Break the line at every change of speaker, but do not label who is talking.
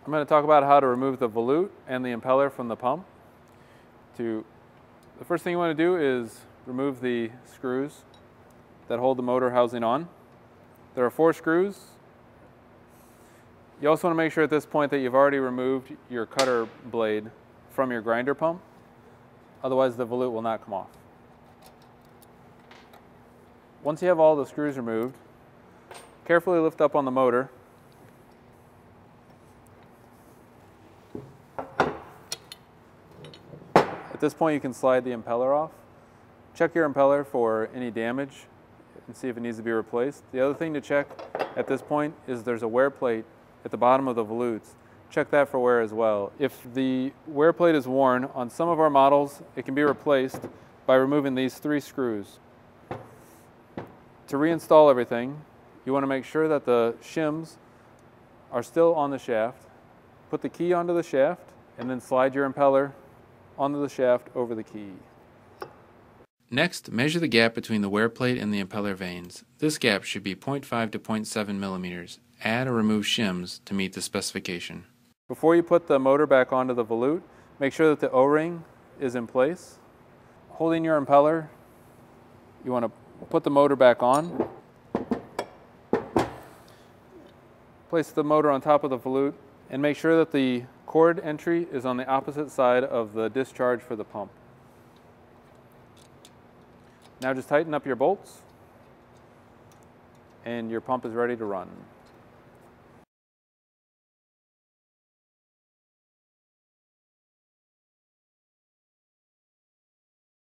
I'm going to talk about how to remove the volute and the impeller from the pump. The first thing you want to do is remove the screws that hold the motor housing on. There are 4 screws. You also want to make sure at this point that you've already removed your cutter blade from your grinder pump. Otherwise the volute will not come off. Once you have all the screws removed, carefully lift up on the motor. At this point you can slide the impeller off. Check your impeller for any damage and see if it needs to be replaced. The other thing to check at this point is there's a wear plate at the bottom of the volutes. Check that for wear as well. If the wear plate is worn, on some of our models it can be replaced by removing these 3 screws. To reinstall everything, you want to make sure that the shims are still on the shaft. Put the key onto the shaft and then slide your impeller onto the shaft over the key.
Next, measure the gap between the wear plate and the impeller vanes. This gap should be 0.5 to 0.7 millimeters. Add or remove shims to meet the specification.
Before you put the motor back onto the volute, make sure that the O-ring is in place. Holding your impeller, you want to put the motor back on. Place the motor on top of the volute and make sure that the cord entry is on the opposite side of the discharge for the pump. Now just tighten up your bolts and your pump is ready to run.